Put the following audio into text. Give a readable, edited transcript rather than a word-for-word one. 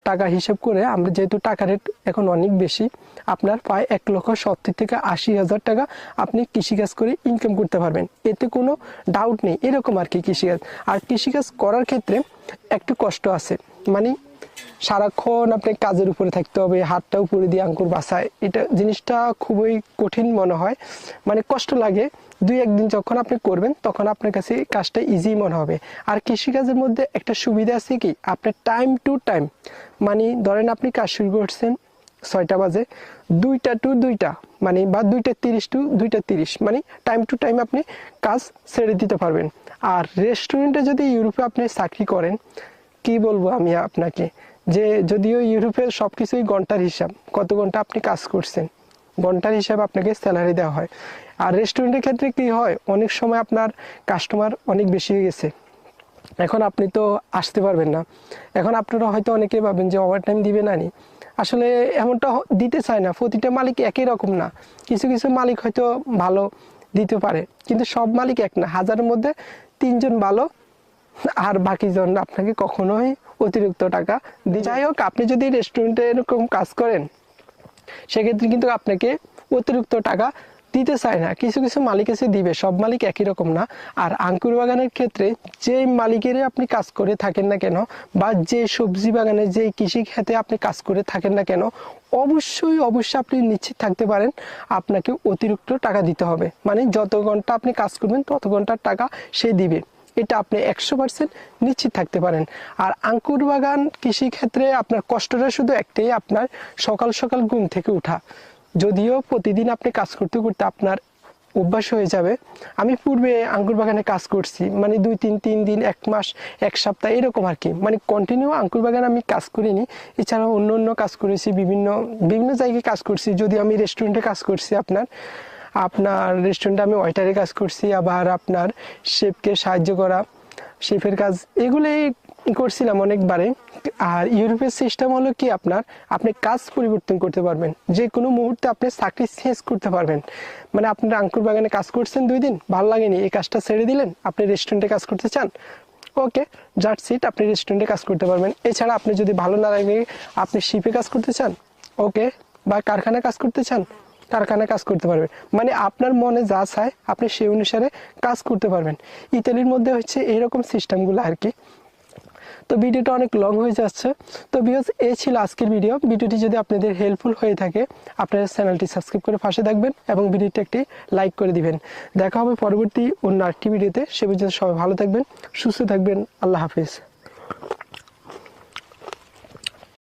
টাকা হিসাব করে আমরা যেহেতু টাকা রেট এখন অনেক বেশি, আপনার প্রায় 1,70,000 থেকে 80,000 টাকা আপনি কৃষিকাজ করে ইনকাম করতে পারবেন, এতে কোনো ডাউট নেই। এরকম আর কি কৃষিকাজ। আর কৃষিকাজ করার ক্ষেত্রে একটু কষ্ট আছে, মানে সারাক্ষণ আপনি কাজের উপরে থাকতে হবে, হাতটা উপরে দিয়ে আঙ্কুর বাসায়, এটা জিনিসটা খুবই কঠিন মনে হয়, মানে কষ্ট লাগে। 2-1 দিন যখন আপনি করবেন তখন আপনার কাছে কাজটা ইজি মনে হবে। আর কৃষিকাজের মধ্যে একটা সুবিধা আছে কি, আপনার টাইম টু টাইম, মানে ধরেন আপনি কাজ শুরু করছেন 6টা বাজে, 2টা টু 2টা, মানে বা 2:30 টু 2:30, মানে টাইম টু টাইম আপনি কাজ ছেড়ে দিতে পারবেন। আর রেস্টুরেন্টে যদি ইউরোপে আপনি চাকরি করেন, কি বলবো আমি আপনাকে, যে যদিও ইউরোপের সব কিছুই ঘন্টার হিসাব, কত ঘন্টা আপনি কাজ করছেন ঘন্টার হিসাব আপনাকে স্যালারি দেওয়া হয়। আর রেস্টুরেন্টের ক্ষেত্রে কি হয়, অনেক সময় আপনার কাস্টমার অনেক বেশি হয়ে গেছে, এখন আপনি তো আসতে পারবেন না। এখন আপনারা হয়তো অনেকে ভাবেন যে ওভার টাইম দিবে না নি, আসলে এমনটা দিতে চায় না। প্রতিটা মালিক একই রকম না, কিছু কিছু মালিক হয়তো ভালো দিতে পারে, কিন্তু সব মালিক এক না। 1000-এর মধ্যে 3 জন ভালো, আর বাকি জন আপনাকে কখনোই অতিরিক্ত টাকা দিয়ে। যাই হোক, আপনি যদি রেস্টুরেন্টে এরকম কাজ করেন, সেক্ষেত্রে কিন্তু আপনাকে অতিরিক্ত টাকা দিতে চায় না। কিছু কিছু মালিক এসে দিবে, সব মালিক একই রকম না। আর আঙ্কুর বাগানের ক্ষেত্রে যে মালিকের আপনি কাজ করে থাকেন না কেন, বা যে সবজি বাগানে, যে কৃষি খাতে আপনি কাজ করে থাকেন না কেন, অবশ্যই অবশ্যই আপনি নিশ্চিত থাকতে পারেন আপনাকে অতিরিক্ত টাকা দিতে হবে। মানে যত ঘন্টা আপনি কাজ করবেন তত ঘন্টার টাকা সে দিবে, এটা আপনি 100% নিশ্চিত থাকতে পারেন। আর আঙ্কুর বাগান কৃষি ক্ষেত্রে আপনার কষ্টটা শুধু একটাই, আপনার সকাল সকাল ঘুম থেকে উঠা। যদিও প্রতিদিন আপনি কাজ করতে করতে আপনার অভ্যাস হয়ে যাবে। আমি পূর্বে আঙ্কুর বাগানে কাজ করছি, মানে 2-3 দিন, 1 মাস, 1 সপ্তাহ এরকম আর কি, মানে কন্টিনিউ আঙ্কুর বাগানে আমি কাজ করিনি। এছাড়াও অন্য অন্য কাজ করেছি, বিভিন্ন বিভিন্ন জায়গায় কাজ করছি। যদি আমি রেস্টুরেন্টে কাজ করছি, আপনার রেস্টুরেন্টে আমি ওয়েটারে কাজ করছি, আবার আপনার শেফকে সাহায্য করা, শেফের কাজ, এগুলোই করছিলাম অনেকবারে। আর ইউরোপের সিস্টেম হলো কি, আপনি কাজ পরিবর্তন করতে পারবেন, যে কোনো মুহূর্তে আপনি চাকরি চেঞ্জ করতে পারবেন। মানে আপনার আঙ্কুর বাগানে কাজ করছেন 2 দিন, ভালো লাগেনি, এই কাজটা ছেড়ে দিলেন, আপনি রেস্টুরেন্টে কাজ করতে চান, ওকে জাস্ট সিট, আপনি রেস্টুরেন্টে কাজ করতে পারবেন। এছাড়া আপনি যদি ভালো না লাগে আপনি শিপে কাজ করতে চান, ওকে, বা কারখানায় কাজ করতে চান, কারখানায় কাজ করতে পারবেন। মানে আপনার মনে যা চায় আপনি সেই অনুসারে কাজ করতে পারবেন। ইতালির মধ্যে হচ্ছে এইরকম সিস্টেমগুলো আর কি। তো ভিডিওটা অনেক লং হয়ে যাচ্ছে। তো ভিউয়ার্স, এই ছিল আজকের ভিডিও। ভিডিওটি যদি আপনাদের হেল্পফুল হয়ে থাকে, আপনারা চ্যানেলটি সাবস্ক্রাইব করে পাশে থাকবেন এবং ভিডিওটি একটি লাইক করে দিবেন। দেখা হবে পরবর্তী অন্য আরেকটি ভিডিওতে। সে পর্যন্ত সবাই ভালো থাকবেন, সুস্থ থাকবেন। আল্লাহ হাফিজ।